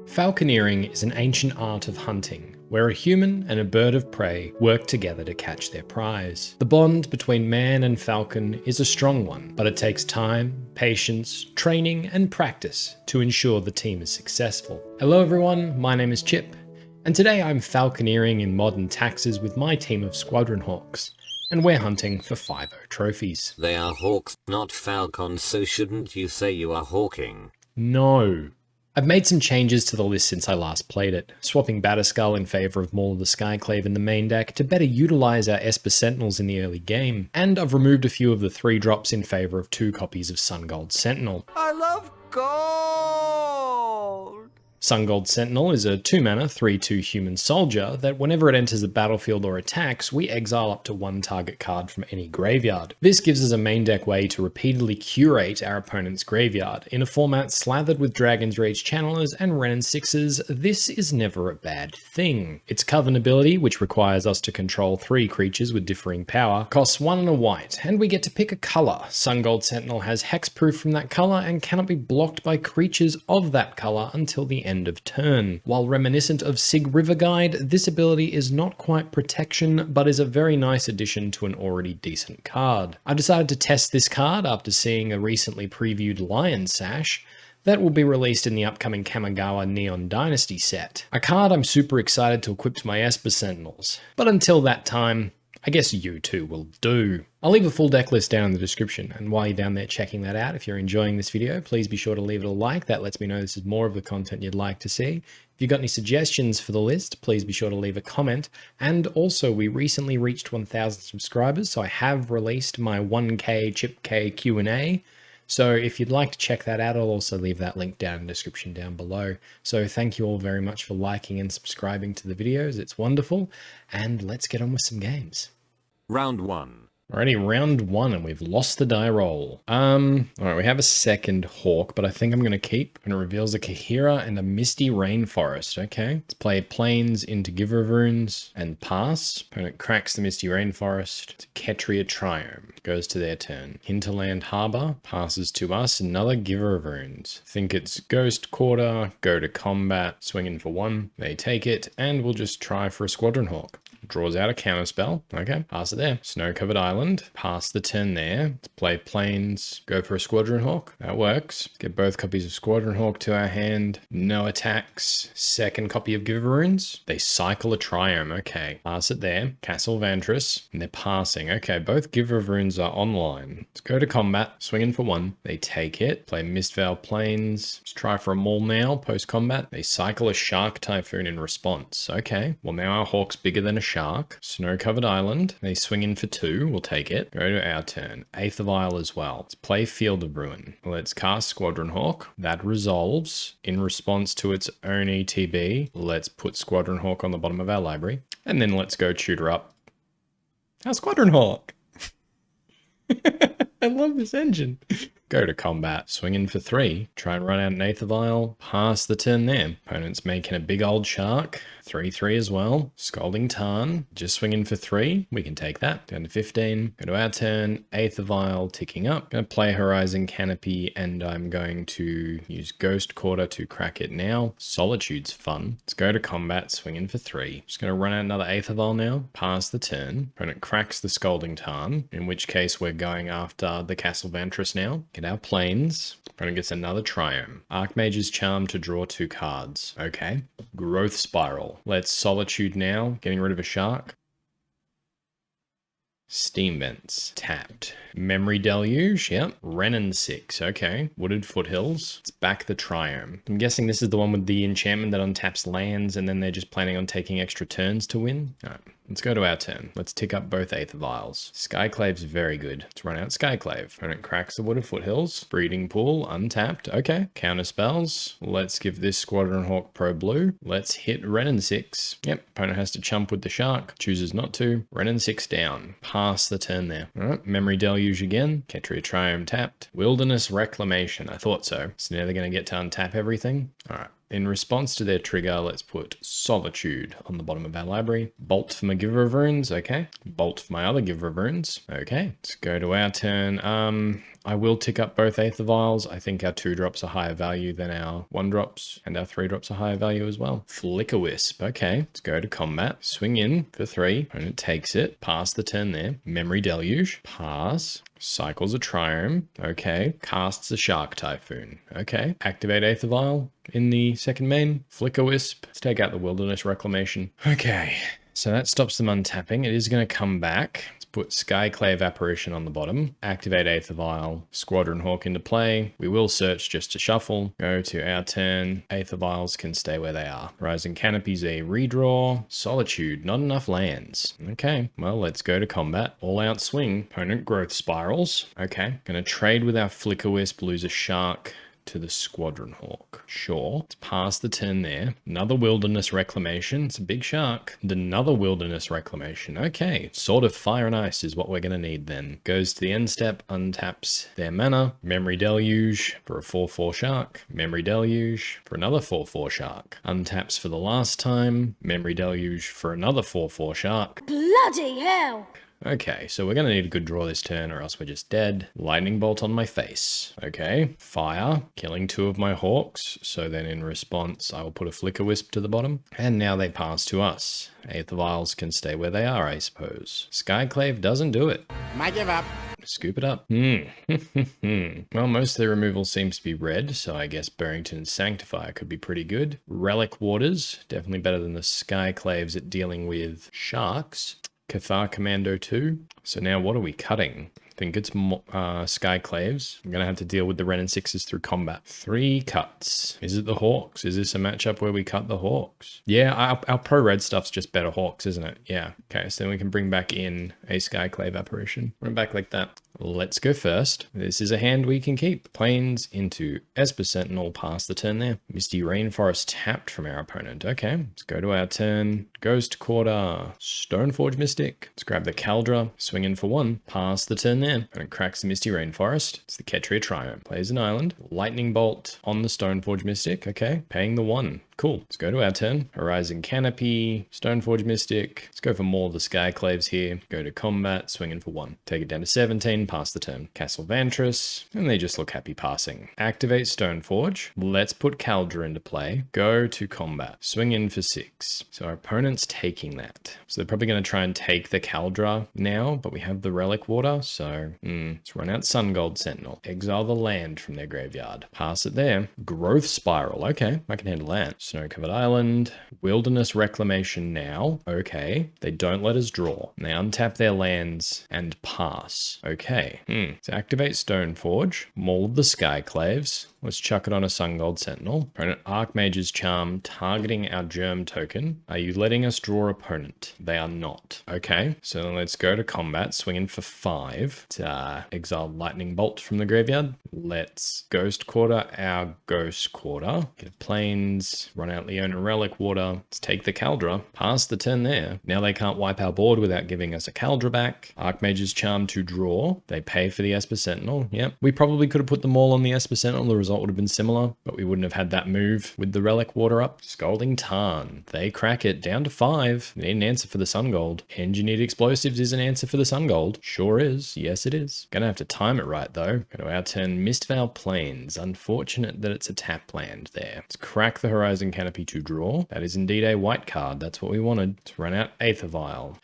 Falconeering is an ancient art of hunting, where a human and a bird of prey work together to catch their prize. The bond between man and falcon is a strong one, but it takes time, patience, training, and practice to ensure the team is successful. Hello everyone, my name is Chip, and today I'm falconeering in modern taxes with my team of Squadron Hawks, and we're hunting for 5-0 trophies. They are hawks, not falcons, so shouldn't you say you are hawking? No. I've made some changes to the list since I last played it, swapping Batterskull in favour of Maul of the Skyclave in the main deck to better utilise our Esper Sentinels in the early game, and I've removed a few of the 3 drops in favour of 2 copies of Sungold Sentinel. I love gold! Sungold Sentinel is a 2-mana 3/2 human soldier that whenever it enters the battlefield or attacks, we exile up to 1 target card from any graveyard. This gives us a main deck way to repeatedly curate our opponent's graveyard. In a format slathered with Dragon's Reach Channelers and Wrenn and 6s, this is never a bad thing. Its Coven ability, which requires us to control 3 creatures with differing power, costs 1 and a white, and we get to pick a colour. Sungold Sentinel has hexproof from that colour and cannot be blocked by creatures of that colour until the end of turn. While reminiscent of Sig River Guide, this ability is not quite protection, but is a very nice addition to an already decent card. I decided to test this card after seeing a recently previewed Lion Sash that will be released in the upcoming Kamigawa Neon Dynasty set. A card I'm super excited to equip to my Esper Sentinels. But until that time, I guess you two will do. I'll leave a full deck list down in the description, and while you're down there checking that out, if you're enjoying this video, please be sure to leave it a like. That lets me know this is more of the content you'd like to see. If you've got any suggestions for the list, please be sure to leave a comment. And also, we recently reached 1,000 subscribers, so I have released my 1K Chip K Q&A. So if you'd like to check that out, I'll also leave that link down in the description down below. So thank you all very much for liking and subscribing to the videos. It's wonderful. And let's get on with some games. Round 1. Alrighty, round 1, and we've lost the die roll. Alright, we have a second Hawk, but I think I'm going to keep, and it reveals a Kahira and a Misty Rainforest. Okay, let's play Plains into Giver of Runes and pass. Opponent cracks the Misty Rainforest to Ketria Triome. Goes to their turn. Hinterland Harbor passes to us, another Giver of Runes. Think it's Ghost Quarter, go to combat, swinging for 1. They take it, and we'll just try for a Squadron Hawk. Draws out a counterspell. Okay, pass it there. Snow-covered island. Pass the turn there. Let's play Plains. Go for a Squadron Hawk. That works. Get both copies of Squadron Hawk to our hand. No attacks. Second copy of Giver Runes. They cycle a Triome. Okay, pass it there. Castle Vantress. And they're passing. Okay, both Giver of Runes are online. Let's go to combat. Swinging for 1. They take it. Play Mistveil Plains. Let's try for a Maul now. Post-combat. They cycle a Shark Typhoon in response. Okay, well now our Hawk's bigger than a Shark. Snow-covered island. They swing in for 2. We'll take it. Go to our turn. Aether Vial as well. Let's play Field of Ruin. Let's cast Squadron Hawk. That resolves. In response to its own ETB, let's put Squadron Hawk on the bottom of our library. And then let's go tutor up our Squadron Hawk. I love this engine. Go to combat. Swing in for 3. Try and run out an Aether Vial. Pass the turn there. Opponent's making a big old shark. 3/3 as well. Scalding Tarn. Just swing in for 3. We can take that. Down to 15. Go to our turn. Aether Vial ticking up. Gonna play Horizon Canopy, and I'm going to use Ghost Quarter to crack it now. Solitude's fun. Let's go to combat. Swing in for 3. Just gonna run out another Aether Vial now. Pass the turn. Opponent cracks the Scalding Tarn, in which case we're going after the Castle Vantress now. Get our Plains. Opponent gets another Triome. Archmage's Charm to draw 2 cards. Okay. Growth Spiral. Let's Solitude now, getting rid of a Shark. Steam Vents. Tapped. Memory Deluge. Yep. Wrenn and 6. Okay. Wooded Foothills. Let's back the Triome. I'm guessing this is the one with the enchantment that untaps lands and then they're just planning on taking extra turns to win. Alright. Let's go to our turn. Let's tick up both Aether Vials. Skyclave's very good. Let's run out Skyclave. Opponent cracks the Wooded Foothills. Breeding Pool. Untapped. Okay. Counter spells. Let's give this Squadron Hawk Pro Blue. Let's hit Wrenn and 6. Yep. Opponent has to chump with the Shark. Chooses not to. Wrenn and 6 down. Pass the turn there. Alright. Memory Deluge again. Ketria Triome tapped. Wilderness Reclamation. I thought so. So now they're going to get to untap everything. Alright. In response to their trigger, let's put Solitude on the bottom of our library. Bolt for my Giver of Runes, okay. Bolt for my other Giver of Runes, okay. Let's go to our turn. I will tick up both Aether Vials. I think our 2-drops are higher value than our 1-drops, and our 3-drops are higher value as well. Flickerwisp, okay. Let's go to combat. Swing in for 3. Opponent takes it. Pass the turn there. Memory Deluge. Pass. Cycles a Triome. Okay. Casts a Shark Typhoon. Okay. Activate Aether Vial in the second main. Flickerwisp. Let's take out the Wilderness Reclamation. Okay. So that stops them untapping. It is going to come back. Let's put Skyclave Apparition on the bottom. Activate Aether Vial. Squadron Hawk into play. We will search just to shuffle. Go to our turn. Aether Vials can stay where they are. Horizon Canopy's a redraw. Solitude. Not enough lands. Okay. Well, let's go to combat. All out swing. Opponent growth spirals. Okay. Gonna trade with our Flickerwisp. Lose a Shark to the Squadron Hawk. Sure. Let's pass the turn there. Another Wilderness Reclamation. It's a big shark. And another Wilderness Reclamation. Okay. Sword of Fire and Ice is what we're going to need then. Goes to the end step, untaps their mana. Memory Deluge for a 4/4 shark. Memory Deluge for another 4/4 shark. Untaps for the last time. Memory Deluge for another 4/4 shark. Bloody hell! Okay, so we're going to need a good draw this turn or else we're just dead. Lightning Bolt on my face. Okay, Fire, killing 2 of my Hawks. So then in response, I will put a Flickerwisp to the bottom. And now they pass to us. Aether Vials can stay where they are, I suppose. Skyclave doesn't do it. Might give up. Scoop it up. Well, most of the removal seems to be red, so I guess Burrenton Sanctifier could be pretty good. Relic-Warders, definitely better than the Skyclaves at dealing with sharks. Cathar Commando 2. So now what are we cutting? I think it's Skyclaves. I'm going to have to deal with the Ren and 6s through combat. 3 cuts. Is it the Hawks? Is this a matchup where we cut the Hawks? Yeah, our pro-red stuff's just better Hawks, isn't it? Yeah. Okay, so then we can bring back in a Skyclave Apparition. Run back like that. Let's go first. This is a hand we can keep. Plains into Esper Sentinel, pass the turn there. Misty Rainforest tapped from our opponent. Okay, let's go to our turn. Ghost Quarter, Stoneforge Mystic. Let's grab the Kaldra, swing in for 1, pass the turn there. And it cracks the Misty Rainforest. It's the Cathar Triome. Plays an island. Lightning Bolt on the Stoneforge Mystic. Okay, paying the 1. Cool. Let's go to our turn. Horizon Canopy, Stoneforge Mystic. Let's go for more of the Skyclaves here. Go to combat, swing in for 1. Take it down to 17, pass the turn. Castle Vantress, and they just look happy passing. Activate Stoneforge. Let's put Kaldra into play. Go to combat. Swing in for 6. So our opponent's taking that. So they're probably going to try and take the Kaldra now, but we have the Relic-Warder, so let's run out Sungold Sentinel. Exile the land from their graveyard. Pass it there. Growth Spiral. Okay, I can handle that. Snow-covered island, wilderness reclamation now. Okay, they don't let us draw. They untap their lands and pass. Okay, so activate Stoneforge, Maul of the Skyclaves. Let's chuck it on a Sungold Sentinel. Opponent Archmage's Charm targeting our Germ token. Are you letting us draw opponent? They are not. Okay, so then let's go to combat, swing in for 5 to exile Lightning Bolt from the graveyard. Let's Ghost Quarter our Ghost Quarter. Get Plains, run out Leonin Relic-Warder. Let's take the Kaldra, pass the turn there. Now they can't wipe our board without giving us a Kaldra back. Archmage's Charm to draw. They pay for the Esper Sentinel. Yep, we probably could have put them all on the Esper Sentinel. The result would have been similar, but we wouldn't have had that move with the Relic-Warder up. Scalding Tarn. They crack it down to 5. They need an answer for the Sungold. Engineered Explosives is an answer for the Sungold. Sure is. Yes, it is. Gonna have to time it right, though. Go to our turn. Mistveil Plains. Unfortunate that it's a tap land there. Let's crack the Horizon Canopy to draw. That is indeed a white card. That's what we wanted. Let's run out Aether Vial.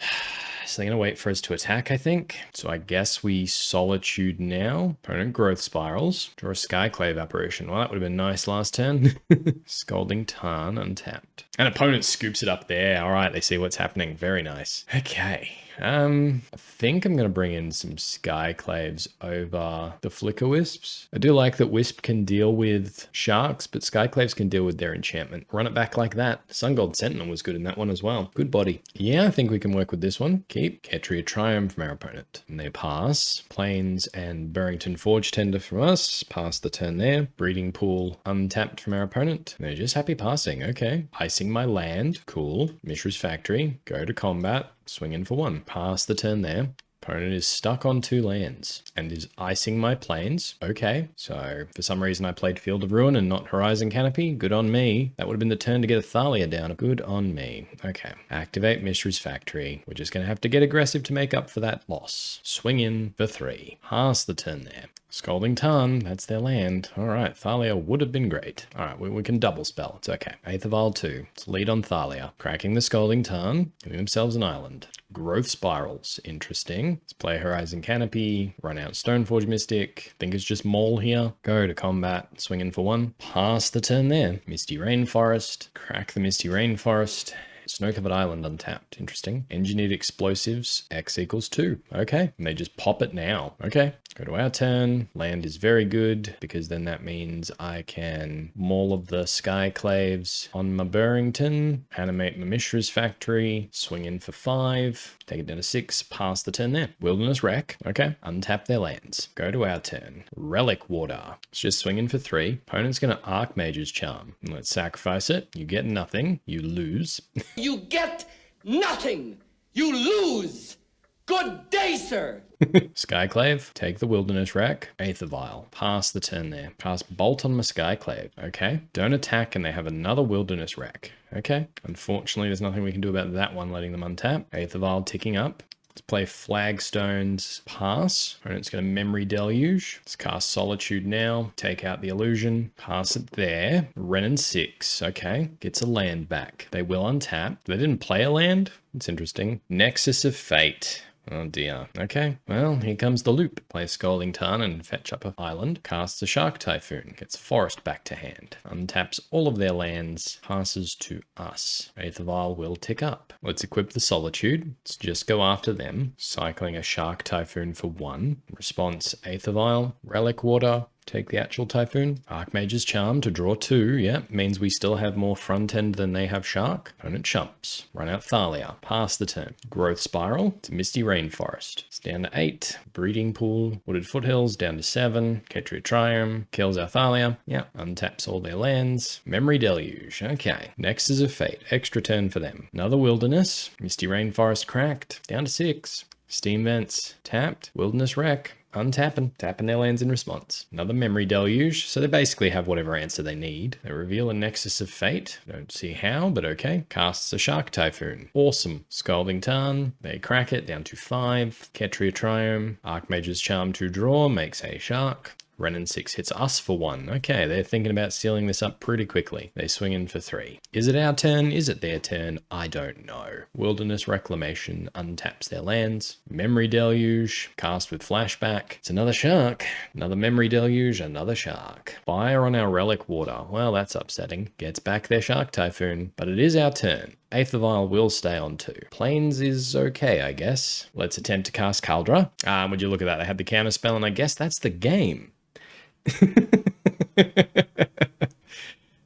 So they're going to wait for us to attack, I think. So I guess we Solitude now. Opponent Growth Spirals. Draw a Skyclave Apparition. Well, that would have been nice last turn. Scalding Tarn untapped. And opponent scoops it up there. All right, they see what's happening. Very nice. Okay. I think I'm going to bring in some Skyclaves over the Flickerwisps. I do like that Wisp can deal with sharks, but Skyclaves can deal with their enchantment. Run it back like that. Sungold Sentinel was good in that one as well. Good body. Yeah, I think we can work with this one. Keep Cathar Triome from our opponent. And they pass. Plains and Burrenton Forge-Tender from us. Pass the turn there. Breeding Pool untapped from our opponent. They're just happy passing. Okay. Icing my land. Cool. Mishra's Factory. Go to combat. Swing in for 1. Pass the turn there. Opponent is stuck on 2 lands and is icing my plains. Okay, so for some reason I played Field of Ruin and not Horizon Canopy. Good on me. That would have been the turn to get a Thalia down. Good on me. Okay, activate Mishra's Factory. We're just going to have to get aggressive to make up for that loss. Swing in for 3. Pass the turn there. Scalding Tarn, that's their land. All right, Thalia would have been great. All right, we can double spell. It's okay. Aether Vial 2. Let's lead on Thalia. Cracking the Scalding Tarn, giving themselves an island. Growth Spirals, interesting. Let's play Horizon Canopy, run out Stoneforge Mystic. Think it's just Maul here. Go to combat, swing in for 1. Pass the turn there. Misty Rainforest, crack the Misty Rainforest. Snow-covered island untapped. Interesting. Engineered explosives. X equals 2. Okay. And they just pop it now. Okay. Go to our turn. Land is very good because then that means I can maul of the Skyclaves on my Burrenton, animate my Mishra's Factory, swing in for 5, take it down to 6, pass the turn there. Wilderness Wreck. Okay. Untap their lands. Go to our turn. Relic-Warder. It's just swing in for 3. Opponent's going to Archmage's Charm. Let's sacrifice it. You get nothing. You lose. You get nothing. You lose. Good day, sir. Skyclave, take the Wilderness Wreck, Aether Vial, pass the turn there. Pass Bolt on my Skyclave, okay? Don't attack and they have another Wilderness Wreck, okay? Unfortunately, there's nothing we can do about that one, letting them untap. Aether Vial ticking up. Let's play Flagstones, pass. Opponent's going to Memory Deluge. Let's cast Solitude now. Take out the illusion. Pass it there. Renin 6. Okay. Gets a land back. They will untap. They didn't play a land. It's interesting. Nexus of Fate. Oh dear. Okay, well, here comes the loop. Play Scalding Tarn and fetch up an island. Casts a Shark Typhoon. Gets Forest back to hand. Untaps all of their lands. Passes to us. Aether Vial will tick up. Let's equip the Solitude. Let's just go after them. Cycling a Shark Typhoon for 1. Response Aether Vial. Relic-Warder. Take the actual Typhoon. Archmage's Charm to draw 2. Yeah, means we still have more front end than they have Shark. Opponent chumps. Run out Thalia. Pass the turn. Growth Spiral to Misty Rainforest. It's down to 8. Breeding Pool. Wooded Foothills down to 7. Ketria Triumph. Kills our Thalia. Yeah, untaps all their lands. Memory Deluge. Okay. Nexus of Fate. Extra turn for them. Another Wilderness. Misty Rainforest cracked. Down to 6. Steam Vents. Tapped. Wilderness Wreck. Untapping, tapping their lands in response. Another Memory Deluge, so they basically have whatever answer they need. They reveal a Nexus of Fate. Don't see how, but okay. Casts a Shark Typhoon. Awesome. Scalding Tarn. They crack it down to 5. Ketria Triumph. Archmage's Charm to draw makes a Shark. Renin 6 hits us for 1. Okay, they're thinking about sealing this up pretty quickly. They swing in for 3. Is it our turn? Is it their turn? I don't know. Wilderness Reclamation untaps their lands. Memory Deluge, cast with flashback. It's another Shark. Another Memory Deluge, another Shark. Fire on our Relic-Warder. Well, that's upsetting. Gets back their Shark Typhoon, but it is our turn. Aether Vial will stay on 2. Plains is okay, I guess. Let's attempt to cast Kaldra. Would you look at that? They had the counter spell, and I guess that's the game.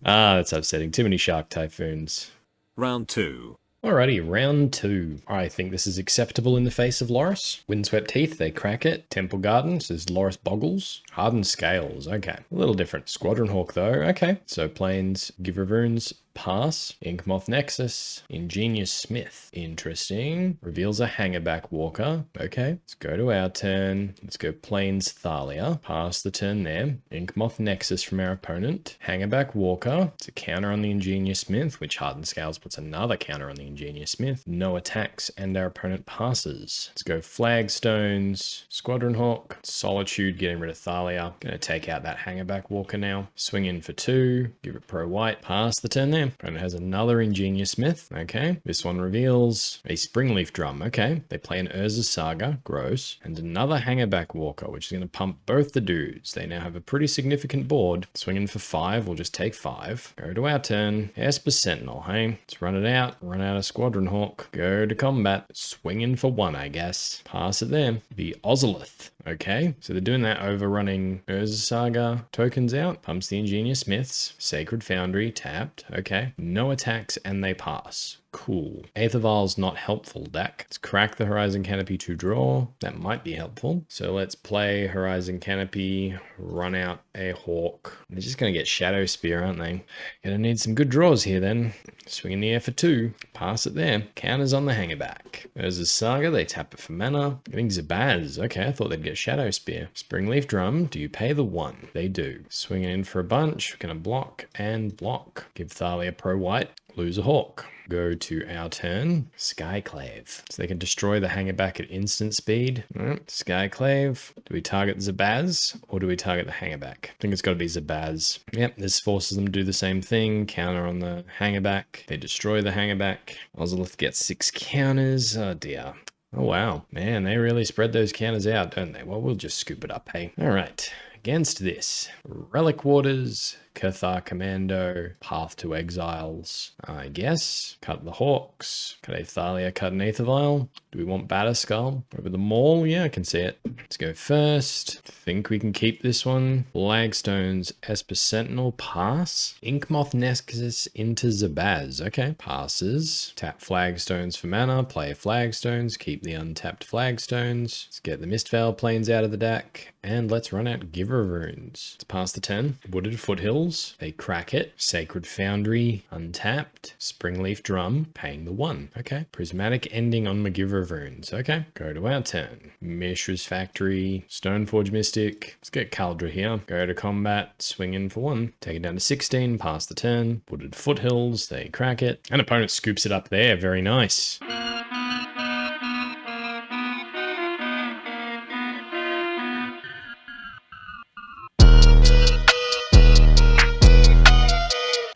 That's upsetting. Too many Shark Typhoons. Round 2. Alrighty, round 2. I think this is acceptable in the face of Loris. Windswept Heath, they crack it. Temple Gardens, says Loris Boggles. Hardened Scales, okay. A little different. Squadron Hawk though, okay. So Plains, Giver of Runes, pass. Inkmoth Nexus, Ingenious Smith. Interesting. Reveals a Hangerback Walker. Okay, let's go to our turn. Let's go Plains Thalia. Pass the turn there. Inkmoth Nexus from our opponent. Hangerback Walker. It's a counter on the Ingenious Smith, which Hardened Scales puts another counter on the Ingenious Smith. No attacks, and our opponent passes. Let's go Flagstones, Squadron Hawk, Solitude, getting rid of Thalia. Gonna take out that Hangerback Walker now. Swing in for 2. Give it Pro White. Pass the turn there. Opponent has another Ingenious Smith. Okay. This one reveals a Springleaf Drum. Okay. They play an Urza's Saga. Gross. And another Hangerback Walker, which is going to pump both the dudes. They now have a pretty significant board. Swinging for 5. We'll just take 5. Go to our turn. Esper Sentinel, hey? Let's run it out. Run out of Squadron Hawk. Go to combat. Swinging for 1, I guess. Pass it there. The Ozolith. Okay, so they're doing that, overrunning Urza's Saga. Tokens out, pumps the Ingenious Smiths. Sacred Foundry, tapped. Okay, no attacks, and they pass. Cool. Aether Vial's not helpful, deck. Let's crack the Horizon Canopy to draw. That might be helpful. So let's play Horizon Canopy, run out a Hawk. They're just going to get Shadow Spear, aren't they? Gonna need some good draws here then. Swing in the air for 2. Pass it there. Counters on the Hangerback. There's a Saga. They tap it for mana. Getting Zabaz. Okay, I thought they'd get Shadow Spear. Springleaf Drum. Do you pay the 1? They do. Swinging in for a bunch. We're going to block and block. Give Thalia Pro White. Lose a Hawk. Go to our turn. Skyclave. So they can destroy the Hangerback at instant speed. Alright, Skyclave. Do we target Zabaz or do we target the Hangerback? I think it's got to be Zabaz. Yep, this forces them to do the same thing. Counter on the Hangerback. They destroy the Hangerback. Ozolith gets 6 counters. Oh dear. Oh wow. Man, they really spread those counters out, don't they? Well, we'll just scoop it up, hey? Alright. Against this, Relic-Warders, Cathar Commando, Path to Exiles, I guess. Cut the Hawks, cut a Thalia, cut an Aether Vial. Do we want Batterskull? Over the Maul? Yeah, I can see it. Let's go first. Think we can keep this one. Flagstones, Esper Sentinel, pass. Inkmoth Nexus into Zabaz. Okay, passes. Tap Flagstones for mana, play Flagstones, keep the untapped Flagstones. Let's get the Mistveil Plains out of the deck. And let's run out Giver Runes. Let's pass the turn. Wooded Foothills. They crack it. Sacred Foundry. Untapped. Springleaf Drum. Paying the 1. Okay. Prismatic Ending on Magiver Runes. Okay. Go to our turn. Mishra's Factory. Stoneforge Mystic. Let's get Kaldra here. Go to combat. Swing in for 1. Take it down to 16. Pass the turn. Wooded Foothills. They crack it. And opponent scoops it up there. Very nice.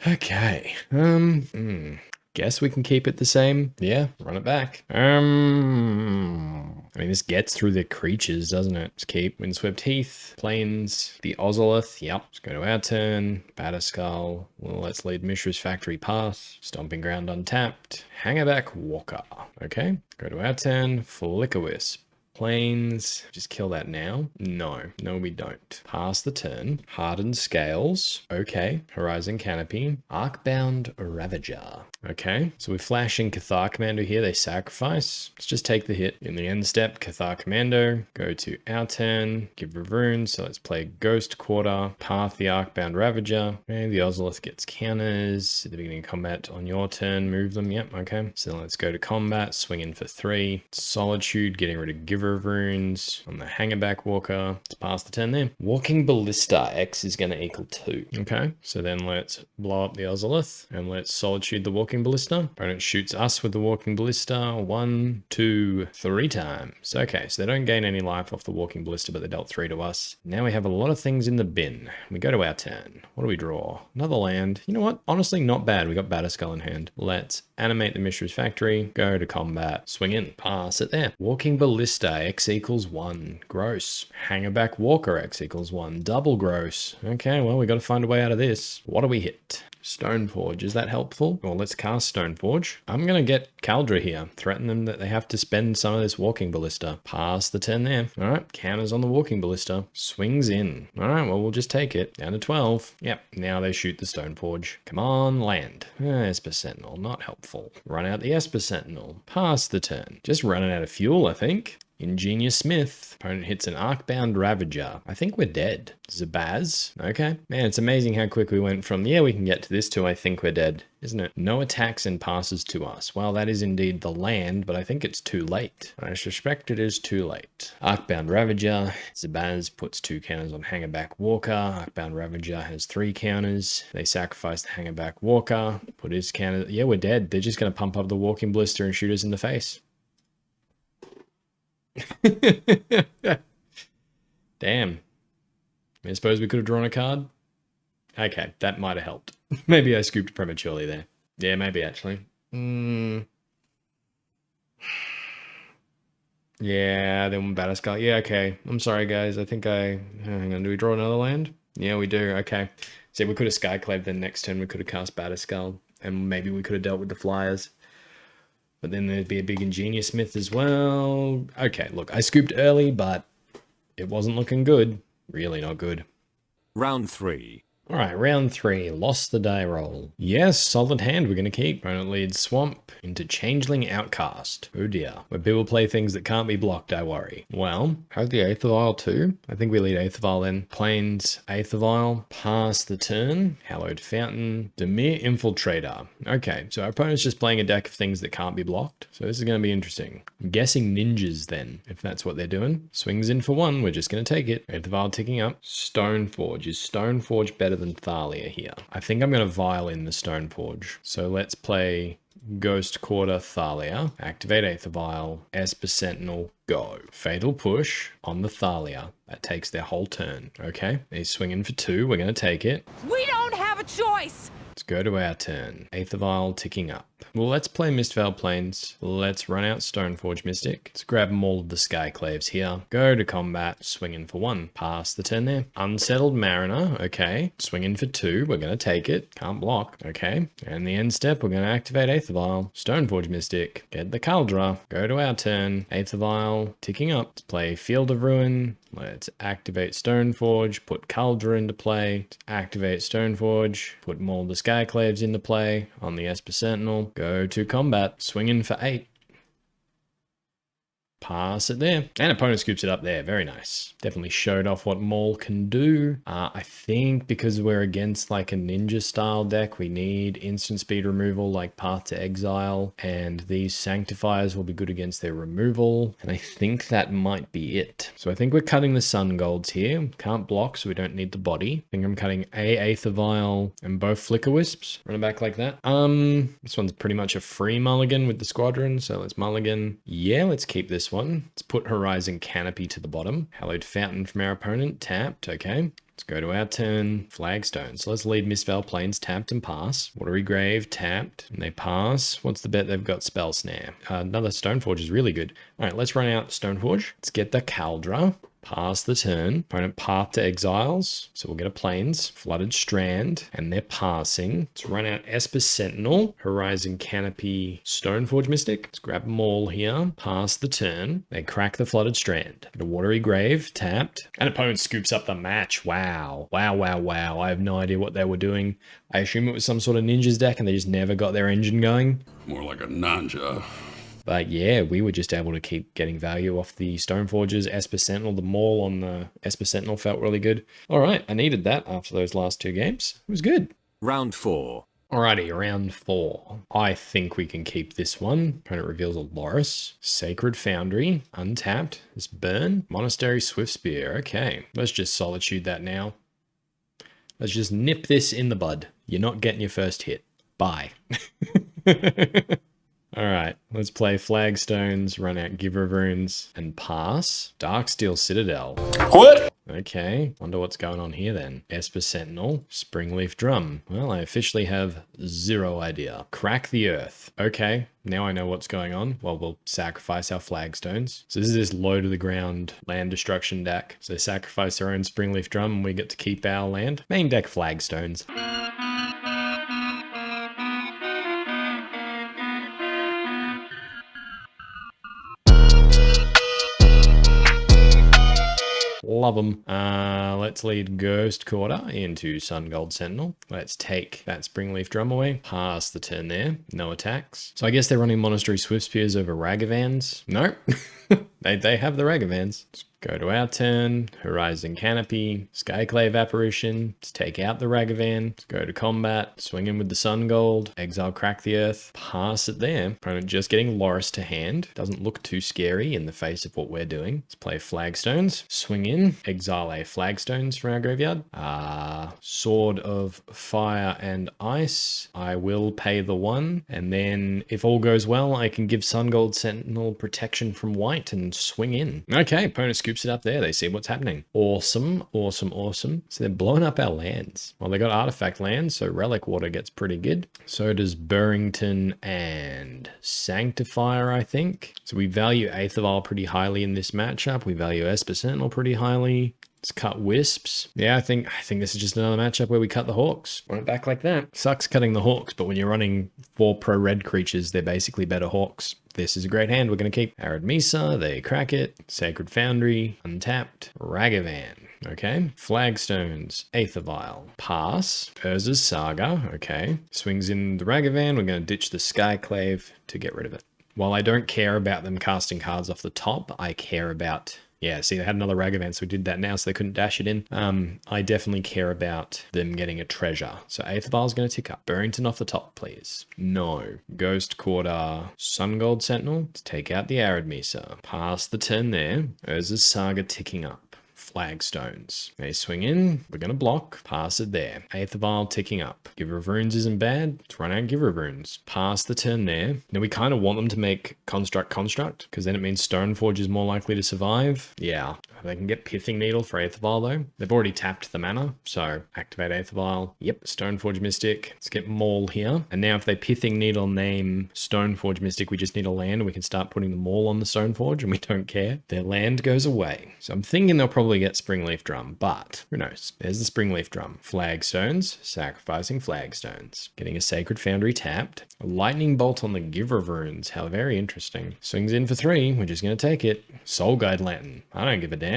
Okay. Guess we can keep it the same. Yeah, run it back. I mean, this gets through the creatures, doesn't it? Let's keep Windswept Heath, Plains, the Ozolith. Yep. Let's go to our turn. Batterskull. Well, let's lead Mishra's Factory path. Stomping Ground untapped. Hangerback Walker. Okay. Go to our turn. Flickerwisp. Plains. Just kill that now? No, we don't. Pass the turn. Hardened Scales. Okay. Horizon Canopy. Arcbound Ravager. Okay. So we're flashing Cathar Commando here. They sacrifice. Let's just take the hit. In the end step, Cathar Commando. Go to our turn. Give Runes. So let's play Ghost Quarter. Path the Arcbound Ravager. Okay. The Ozolith gets counters. At the beginning of combat on your turn. Move them. Yep. Okay. So let's go to combat. Swing in for 3. Solitude. Getting rid of Give Runes on the Hangerback Walker. Let's pass the turn there. Walking Ballista X is going to equal 2. Okay, so then let's blow up the Ozolith and let's Solitude the Walking Ballista. Opponent shoots us with the Walking Ballista 1, 2, 3 times. Okay, so they don't gain any life off the Walking Ballista, but they dealt 3 to us. Now we have a lot of things in the bin. We go to our turn. What do we draw? Another land. You know what? Honestly, not bad. We got Batterskull in hand. Let's animate the Mishra's Factory. Go to combat. Swing in. Pass it there. Walking Ballista X equals 1. Gross. Hangerback Walker X equals 1. Double gross. Okay, well, we got to find a way out of this. What do we hit? Stoneforge. Is that helpful? Well, let's cast Stoneforge. I'm going to get Kaldra here. Threaten them that they have to spend some of this Walking Ballista. Pass the turn there. All right, counters on the Walking Ballista. Swings in. All right, well, we'll just take it. Down to 12. Yep, now they shoot the Stoneforge. Come on, land. Esper Sentinel, not helpful. Run out the Esper Sentinel. Pass the turn. Just running out of fuel, I think. Ingenious Smith. Opponent hits an Arcbound Ravager. I think we're dead. Zabaz. Okay. Man, it's amazing how quick we went from, yeah, we can get to this to I think we're dead, isn't it? No attacks and passes to us. Well, that is indeed the land, but I think it's too late. I suspect it is too late. Arcbound Ravager. Zabaz puts 2 counters on Hangerback Walker. Arcbound Ravager has 3 counters. They sacrifice the Hangerback Walker. Put his counter. Yeah, we're dead. They're just going to pump up the Walking Blister and shoot us in the face. Damn. I suppose we could have drawn a card. Okay, that might have helped. Maybe I scooped prematurely there. Yeah, maybe actually. Yeah, then Batterskull. Yeah, okay. I'm sorry, guys. I think hang on, do we draw another land? Yeah, we do. Okay. So we could have Skyclave, then next turn we could have cast Batterskull. And maybe we could have dealt with the Flyers. But then there'd be a big Ingenious Smith as well. Okay, look, I scooped early, but it wasn't looking good. Really not good. Round 3. All right, round 3, lost the die roll. Yes, solid hand we're going to keep. Opponent leads Swamp into Changeling Outcast. Oh dear. Where people play things that can't be blocked, I worry. Well, have the Aether Vial too. I think we lead Aether Vial then. Plains Aether Vial. Pass the turn. Hallowed Fountain. Dimir Infiltrator. Okay, so our opponent's just playing a deck of things that can't be blocked. So this is going to be interesting. I'm guessing ninjas then, if that's what they're doing. Swings in for 1. We're just going to take it. Aether Vial ticking up. Stoneforge. Is Stoneforge better than Thalia here? I think I'm going to vial in the Stoneforge. So let's play Ghost Quarter Thalia. Activate Aether Vial. Esper Sentinel. Go. Fatal Push on the Thalia. That takes their whole turn. Okay. He's swinging for 2. We're going to take it. We don't have a choice! Let's go to our turn. Aether Vial ticking up. Well, let's play Mistveil Plains. Let's run out Stoneforge Mystic. Let's grab all of the Skyclaves here. Go to combat, swinging for 1. Pass the turn there. Unsettled Mariner, okay. Swinging for 2, we're going to take it. Can't block, okay. And the end step, we're going to activate Aether Vial. Stoneforge Mystic, get the Kaldra. Go to our turn. Aether Vial ticking up. Let's play Field of Ruin. Let's activate Stoneforge, put Kaldra into play. Let's activate Stoneforge, put more of the Skyclaves into play on the Esper Sentinel. Go to combat, swinging for 8. Pass it there. And opponent scoops it up there. Very nice. Definitely showed off what Maul can do. I think because we're against like a ninja style deck, we need instant speed removal like Path to Exile. And these Sanctifiers will be good against their removal. And I think that might be it. So I think we're cutting the Sungolds here. Can't block, so we don't need the body. I think I'm cutting a Aether Vial and both Flickerwisps. Run it back like that. This one's pretty much a free mulligan with the Squadron. So let's mulligan. Yeah, let's keep this one. Let's put Horizon Canopy to the bottom. Hallowed Fountain from our opponent, tapped, okay. Let's go to our turn, Flagstones. So let's lead Mistveil Plains, tapped and pass. Watery Grave, tapped, and they pass. What's the bet? They've got Spell Snare. Another Stoneforge is really good. All right, let's run out Stoneforge. Let's get the Kaldra. Pass the turn. Opponent Path to Exiles. So we'll get a Plains. Flooded Strand. And they're passing. Let's run out Esper Sentinel. Horizon Canopy. Stoneforge Mystic. Let's grab Maul here. Pass the turn. They crack the Flooded Strand. Get a Watery Grave. Tapped. And opponent scoops up the match. Wow. Wow, wow, wow. I have no idea what they were doing. I assume it was some sort of ninjas deck and they just never got their engine going. More like a ninja. But yeah, we were just able to keep getting value off the Stoneforges, Esper Sentinel. The Maul on the Esper Sentinel felt really good. All right, I needed that after those last 2 games. It was good. Round 4. Alrighty, round 4. I think we can keep this one. Opponent reveals a Loris, Sacred Foundry, untapped. This Burn, Monastery Swiftspear. Okay, let's just Solitude that now. Let's just nip this in the bud. You're not getting your first hit. Bye. All right, let's play Flagstones, run out Giver of Runes, and pass. Darksteel Citadel. What? Okay, wonder what's going on here then. Esper Sentinel, Springleaf Drum. Well, I officially have 0 idea. Crack the Earth. Okay, now I know what's going on. Well, we'll sacrifice our Flagstones. So this is this low to the ground land destruction deck. So they sacrifice their own Springleaf Drum and we get to keep our land. Main deck Flagstones. Love them. Let's lead Ghost Quarter into Sungold Sentinel. Let's take that Springleaf Drum away. Pass the turn there. No attacks. So I guess they're running Monastery Swiftspears over Ragavans. No. they have the Ragavans. Let's go to our turn. Horizon Canopy. Skyclave Apparition. Let's take out the Ragavan. Let's go to combat. Swing in with the Sungold. Exile Crack the Earth. Pass it there. Opponent just getting Loris to hand. Doesn't look too scary in the face of what we're doing. Let's play Flagstones. Swing in. Exile a Flagstones from our graveyard. Sword of Fire and Ice. I will pay the 1. And then if all goes well, I can give Sungold Sentinel protection from white and swing in. Okay, opponent scoops it up there. They see what's happening. Awesome, awesome, awesome. So they're blowing up our lands. Well, they got artifact lands, so Relic-Warder gets pretty good. So does Burrenton and Sanctifier, I think. So we value Aether Vial pretty highly in this matchup. We value Esper Sentinel pretty highly. Let's cut Wisps. Yeah, I think this is just another matchup where we cut the Hawks. Run it back like that. Sucks cutting the Hawks, but when you're running 4 pro-red creatures, they're basically better Hawks. This is a great hand we're going to keep. Arid Misa, they crack it. Sacred Foundry, untapped. Ragavan. Okay. Flagstones, Aether Vial, pass. Urza's Saga, okay. Swings in the Ragavan, we're going to ditch the Skyclave to get rid of it. While I don't care about them casting cards off the top, I care about... Yeah, see, they had another Ragavan, so we did that now, so they couldn't dash it in. I definitely care about them getting a treasure. So Aether Vial's going to tick up. Burrenton off the top, please. No. Ghost Quarter, Sungold Sentinel. Let's take out the Arid Mesa. Pass the turn there. Urza's Saga ticking up. Flagstones. They swing in. We're going to block. Pass it there. Aether Vial ticking up. Giver of Runes isn't bad. Let's run out Giver of Runes. Pass the turn there. Now we kind of want them to make Construct, because then it means Stoneforge is more likely to survive. Yeah. They can get Pithing Needle for Aether Vial though. They've already tapped the mana, so activate Aether Vial. Yep. Stoneforge Mystic. Let's get Maul here. And now if they Pithing Needle name Stoneforge Mystic, we just need a land and we can start putting the Maul on the Stoneforge and we don't care. Their land goes away. So I'm thinking they'll probably get Springleaf Drum, but who knows? There's the Springleaf Drum. Flagstones, sacrificing Flagstones. Getting a Sacred Foundry tapped. A Lightning Bolt on the Giver of Runes. How very interesting. Swings in for 3. We're just going to take it. Soul Guide Lantern. I don't give a damn.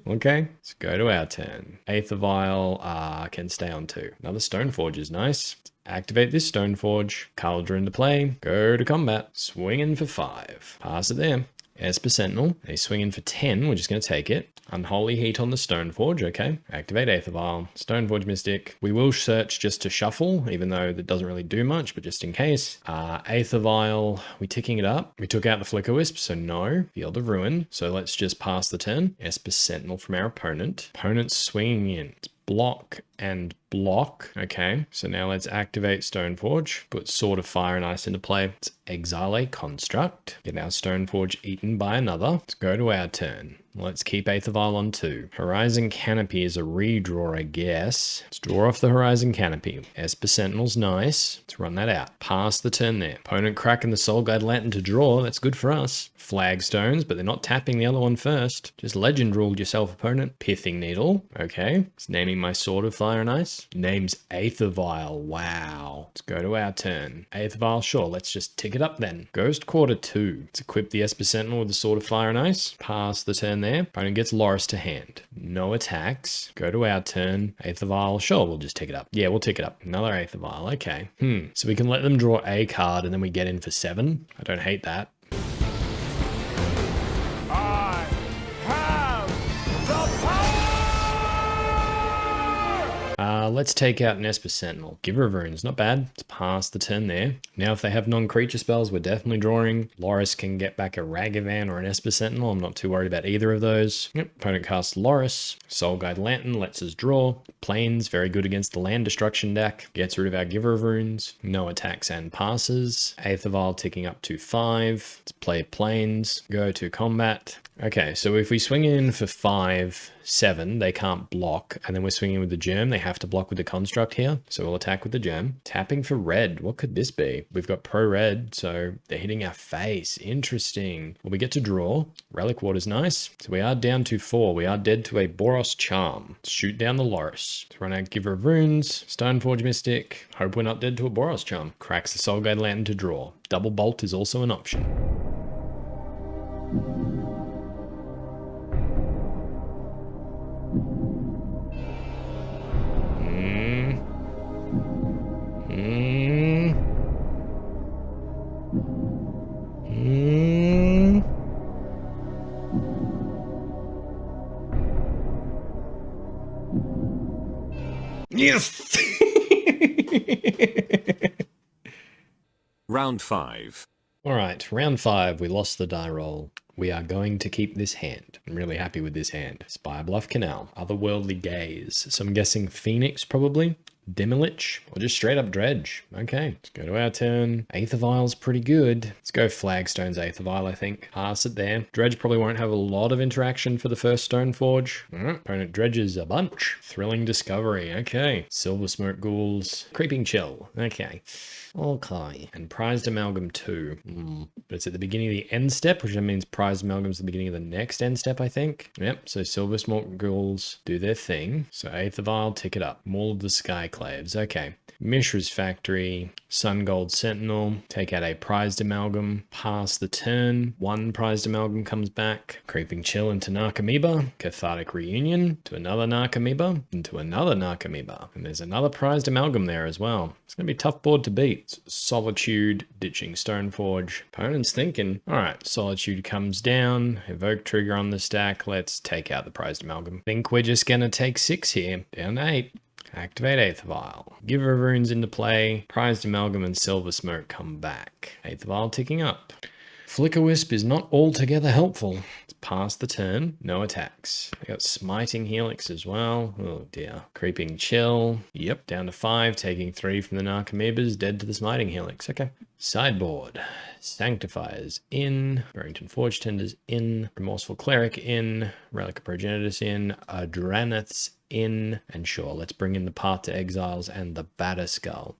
Okay, let's go to our turn. Aether Vial can stay on 2. Another Stoneforge is nice. Activate this Stoneforge. Kaldra into play. Go to combat. Swinging for 5. Pass it there. Esper Sentinel. They swing in for 10. We're just going to take it. Unholy Heat on the Stoneforge. Okay. Activate Aether Vial. Stoneforge Mystic. We will search just to shuffle, even though that doesn't really do much, but just in case. Aether Vial. We ticking it up. We took out the Flickerwisp, so no. Field of Ruin. So let's just pass the turn. Esper Sentinel from our opponent. Opponent's swinging in. It's block and block. Okay, so now let's activate Stoneforge. Put Sword of Fire and Ice into play. Let's exile a construct. Get our Stoneforge eaten by another. Let's go to our turn. Let's keep Aether Vial on 2. Horizon Canopy is a redraw, I guess. Let's draw off the Horizon Canopy. Esper Sentinel's nice. Let's run that out. Pass the turn there. Opponent cracking the Soul Guide Lantern to draw. That's good for us. Flagstones, but they're not tapping the other one first. Just Legend Ruled yourself, opponent. Pithing Needle. Okay. It's naming my Sword of Fire and Ice. Names Aether Vial. Wow. Let's go to our turn. Aether Vial, sure. Let's just tick it up then. Ghost Quarter 2. Let's equip the Esper Sentinel with the Sword of Fire and Ice. Pass the turn there. Opponent gets Loris to hand. No attacks. Go to our turn. Aether Vial, sure, we'll just tick it up. Yeah, we'll tick it up. Another Aether Vial, okay. So we can let them draw a card and then we get in for 7. I don't hate that. I have the power! Let's take out an Esper Sentinel. Giver of Runes, not bad. Let's pass the turn there. Now if they have non-creature spells, we're definitely drawing. Loris can get back a Ragavan or an Esper Sentinel. I'm not too worried about either of those. Yep. Opponent casts Loris. Soul Guide Lantern lets us draw. Plains, very good against the land destruction deck. Gets rid of our Giver of Runes. No attacks and passes. Aether Vial ticking up to 5. Let's play Plains. Go to combat. Okay, so if we swing in for 5, 7, they can't block, and then we're swinging with the Germ, they have to block with the Construct here, so we'll attack with the Germ. Tapping for red, what could this be? We've got pro-red, so they're hitting our face. Interesting. Well, we get to draw. Relic-Warder's nice. So we are down to 4. We are dead to a Boros Charm. Let's shoot down the Loris. Let's run out Giver of Runes, Stoneforge Mystic. Hope we're not dead to a Boros Charm. Cracks the Soul Guide Lantern to draw. Double Bolt is also an option. Yes! Round 5. Alright, round 5, we lost the die roll. We are going to keep this hand. I'm really happy with this hand. Spire Bluff Canal, Otherworldly Gaze. So I'm guessing Phoenix probably. Demilich, or just straight up Dredge. Okay, let's go to our turn. Aether Vial's pretty good. Let's go Flagstones Aether Vial, I think. Pass it there. Dredge probably won't have a lot of interaction for the first Stoneforge. Opponent dredges a bunch. Thrilling Discovery, okay. Silver Smoke Ghouls. Creeping Chill, okay. Okay, and Prized Amalgam 2. But it's at the beginning of the end step, which means Prized Amalgam's the beginning of the next end step, I think. Yep, so Silver Smoke Ghouls do their thing. So Aether Vial, tick it up. Maul of the Skyclave. Skyclaves. Okay. Mishra's Factory, Sungold Sentinel, take out a prized amalgam, pass the turn, one prized amalgam comes back, Creeping Chill into Narcomoeba, Cathartic Reunion to another Narcomoeba, into another Narcomoeba, and there's another prized amalgam there as well. It's going to be a tough board to beat. Solitude, ditching Stoneforge. Opponent's thinking, alright, Solitude comes down, evoke trigger on the stack, let's take out the prized amalgam. Think we're just going to take 6 here, down to 8. Activate Aether Vial. Giver of Runes into play. Prized Amalgam and Silver Smoke come back. Aether Vial ticking up. Flickerwisp is not altogether helpful. It's past the turn. No attacks. They got Smiting Helix as well. Oh dear. Creeping Chill. Yep. Down to 5. Taking 3 from the Narcomoebas. Dead to the Smiting Helix. Okay. Sideboard. Sanctifiers in. Burrenton Forge-Tenders in. Remorseful Cleric in. Relic of Progenitus in. Dranniths in. And sure, let's bring in the Path to Exiles and the Batterskull.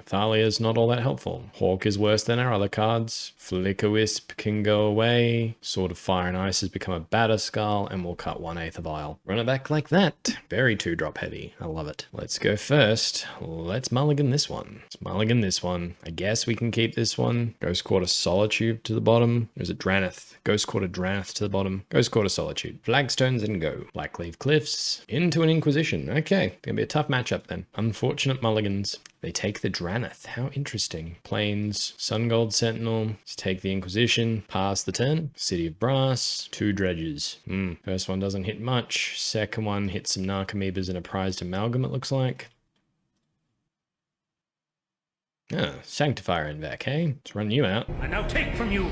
Thalia is not all that helpful. Hawk is worse than our other cards. Flickerwisp can go away. Sword of Fire and Ice has become a Batterskull, and we'll cut 1 Aether Vial. Run it back like that. Very 2-drop heavy. I love it. Let's go first. Let's mulligan this one. Let's mulligan this one. I guess we can keep this one. Ghost Quarter Solitude to the bottom. Or is it Drannith? Ghost Quarter Drannith to the bottom. Ghost Quarter Solitude. Flagstones and go. Blackleaf Cliffs. Into an Inquisition. Okay. Gonna be a tough matchup then. Unfortunate mulligans. They take the Drannith. How interesting. Plains, Sungold Sentinel. Let's take the Inquisition. Pass the turn. City of Brass. 2 dredges. First one doesn't hit much. Second one hits some Narcomoebas and a prized amalgam, it looks like. Sanctifier en-Vec, hey? Let's run you out. I now take from you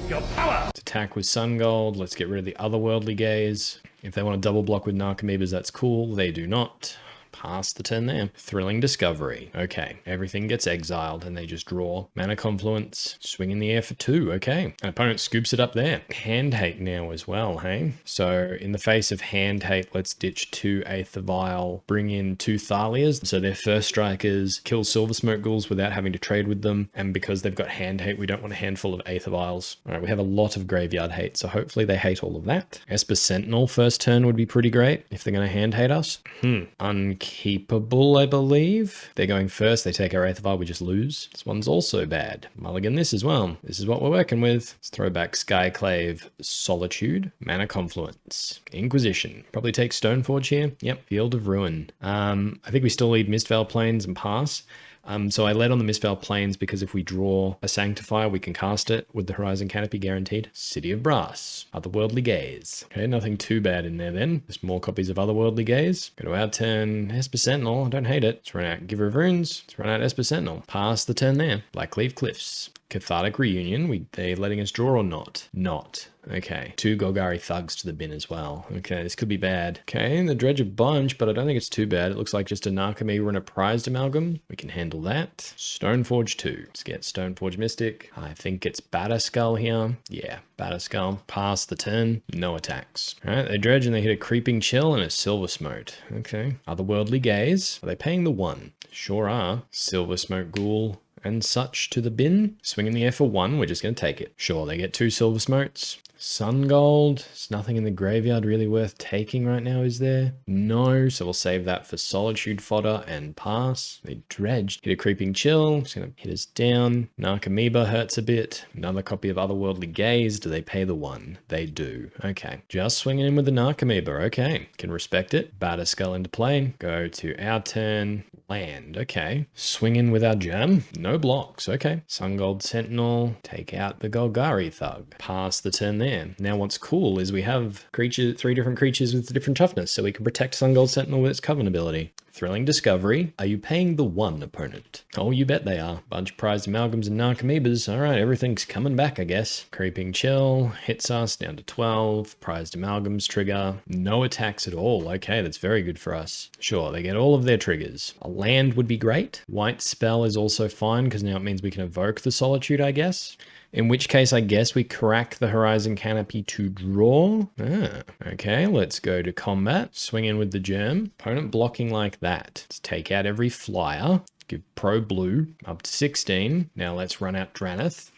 your power. Let's attack with Sungold. Let's get rid of the Otherworldly Gaze. If they want to double block with Narcomoebas, that's cool. They do not. Pass the turn there. Thrilling Discovery. Okay, everything gets exiled and they just draw. Mana Confluence. Swing in the air for 2. Okay. An opponent scoops it up there. Hand Hate now as well, hey? So in the face of Hand Hate, let's ditch 2 Aether Vial. Bring in 2 Thalias. So their first strikers kill Silver Smoke Ghouls without having to trade with them. And because they've got Hand Hate, we don't want a handful of Aether Vials. Alright, we have a lot of Graveyard Hate, so hopefully they hate all of that. Esper Sentinel first turn would be pretty great if they're going to Hand Hate us. Unkeepable, I believe. They're going first. They take our Aether Vial. We just lose. This one's also bad. Mulligan this as well. This is what we're working with. Let's throw back Skyclave Solitude. Mana Confluence. Inquisition. Probably take Stoneforge here. Yep. Field of Ruin. I think we still lead Mistveil Plains and pass. So I led on the Mistveil Plains because if we draw a Sanctifier, we can cast it with the Horizon Canopy guaranteed. City of Brass. Otherworldly Gaze. Okay, nothing too bad in there then. Just more copies of Otherworldly Gaze. Go to our turn. Esper Sentinel. I don't hate it. Let's run out Giver of Runes. Let's run out Esper Sentinel. Pass the turn there. Blackleaf Cliffs. Cathartic Reunion. They letting us draw or not? Not. Okay. 2 Golgari Thugs to the bin as well. Okay, this could be bad. Okay, the dredge a bunch, but I don't think it's too bad. It looks like just a Narcomoeba and a prized amalgam. We can handle that. Stoneforge 2. Let's get Stoneforge Mystic. I think it's Batterskull here. Yeah, Batterskull. Pass the turn. No attacks. Alright, they dredge and they hit a Creeping Chill and a Silver Smoke. Okay. Otherworldly Gaze. Are they paying the 1? Sure are. Silver Smoke Ghoul and such to the bin. Swing in the air for 1. We're just going to take it. Sure, they get 2 Silver Smokes. Sungold. There's nothing in the graveyard really worth taking right now, is there? No, so we'll save that for Solitude fodder and pass. They dredged. Hit a Creeping Chill. It's going to hit us down. Narcomoeba hurts a bit. Another copy of Otherworldly Gaze. Do they pay the 1? They do. Okay. Just swinging in with the Narcomoeba. Okay. Can respect it. Batterskull into play. Go to our turn. Land. Okay. Swing in with our jam. No blocks. Okay. Sungold Sentinel. Take out the Golgari Thug. Pass the turn there. Now what's cool is we have 3 different creatures with different toughness, so we can protect Sungold Sentinel with its Coven ability. Thrilling Discovery. Are you paying the 1, opponent? Oh, you bet they are. Bunch of prized amalgams and Narcomoebas. Alright, everything's coming back, I guess. Creeping Chill hits us down to 12. Prized amalgams trigger. No attacks at all. Okay, that's very good for us. Sure, they get all of their triggers. A land would be great. White Spell is also fine because now it means we can evoke the Solitude, I guess. In which case, I guess we crack the Horizon Canopy to draw. Okay, let's go to combat. Swing in with the germ. Opponent blocking like that. Let's take out every flyer. Give pro blue up to 16. Now let's run out Drannith.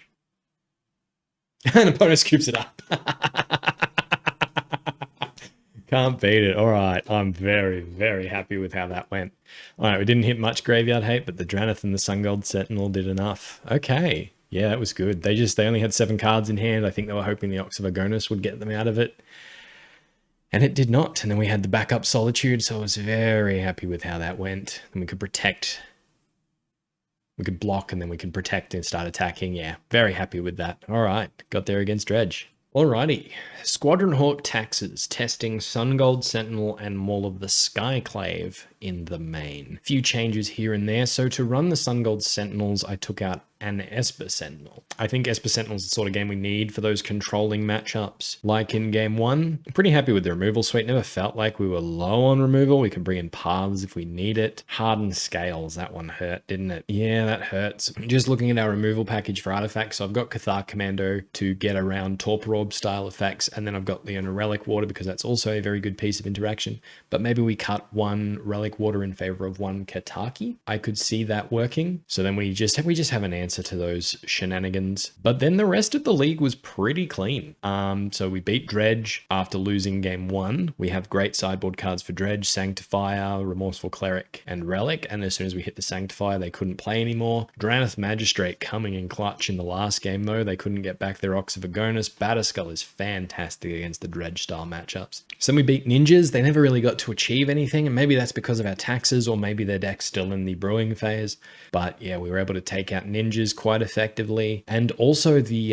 And opponent scoops it up. Can't beat it. All right. I'm very, very happy with how that went. All right. We didn't hit much graveyard hate, but the Drannith and the Sungold Sentinel did enough. Okay. Yeah, that was good. They only had 7 cards in hand. I think they were hoping the Ox of Agonis would get them out of it. And it did not. And then we had the backup Solitude. So I was very happy with how that went. And we could protect. We could block and then we could protect and start attacking. Yeah, very happy with that. All right. Got there against Dredge. Alrighty, Squadron Hawk taxes, testing Sungold Sentinel and Maul of the Skyclave in the main. Few changes here and there, so to run the Sungold Sentinels, I took out an Esper Sentinel. I think Esper Sentinel is the sort of game we need for those controlling matchups. Like in game 1, I'm pretty happy with the removal suite. Never felt like we were low on removal. We can bring in paths if we need it. Hardened Scales, that one hurt, didn't it? Yeah, that hurts. Just looking at our removal package for artifacts, so I've got Cathar Commando to get around Torpor Orb style effects, and then I've got Leonin Relic-Warder because that's also a very good piece of interaction. But maybe we cut one Relic-Warder in favor of one Cathar. I could see that working. So then we just have an answer to those shenanigans. But then the rest of the league was pretty clean. So we beat Dredge after losing game 1. We have great sideboard cards for Dredge, Sanctifier, Remorseful Cleric, and Relic. And as soon as we hit the Sanctifier, they couldn't play anymore. Drannith Magistrate coming in clutch in the last game though. They couldn't get back their Ox of Agonis. Batterskull is fantastic against the Dredge style matchups. So then we beat Ninjas. They never really got to achieve anything. And maybe that's because of our taxes or maybe their deck's still in the brewing phase. But yeah, we were able to take out Ninjas quite effectively. And also the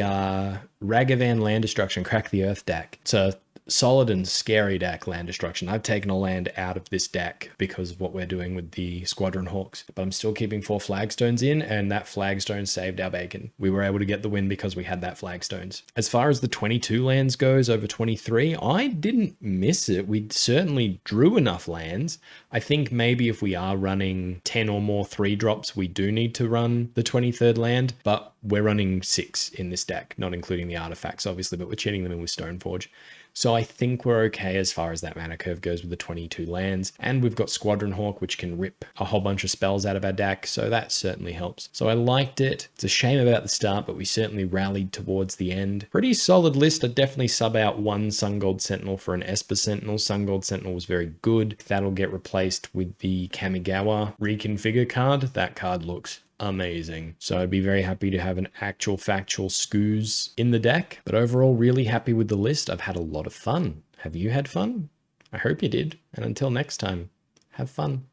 Ragavan Land Destruction, Crack the Earth deck. It's a solid and scary deck, Land Destruction. I've taken a land out of this deck because of what we're doing with the Squadron Hawks, but I'm still keeping 4 Flagstones in, and that Flagstone saved our bacon. We were able to get the win because we had that Flagstones. As far as the 22 lands goes over 23, I didn't miss it. We certainly drew enough lands. I think maybe if we are running 10 or more 3-drops, we do need to run the 23rd land, but we're running 6 in this deck, not including the artifacts, obviously, but we're cheating them in with Stoneforge. So I think we're okay as far as that mana curve goes with the 22 lands. And we've got Squadron Hawk, which can rip a whole bunch of spells out of our deck. So that certainly helps. So I liked it. It's a shame about the start, but we certainly rallied towards the end. Pretty solid list. I'd definitely sub out one Sungold Sentinel for an Esper Sentinel. Sungold Sentinel was very good. That'll get replaced with the Kamigawa reconfigure card. That card looks amazing. So I'd be very happy to have an actual factual Scoos in the deck. But overall, really happy with the list. I've had a lot of fun. Have you had fun? I hope you did. And until next time, have fun.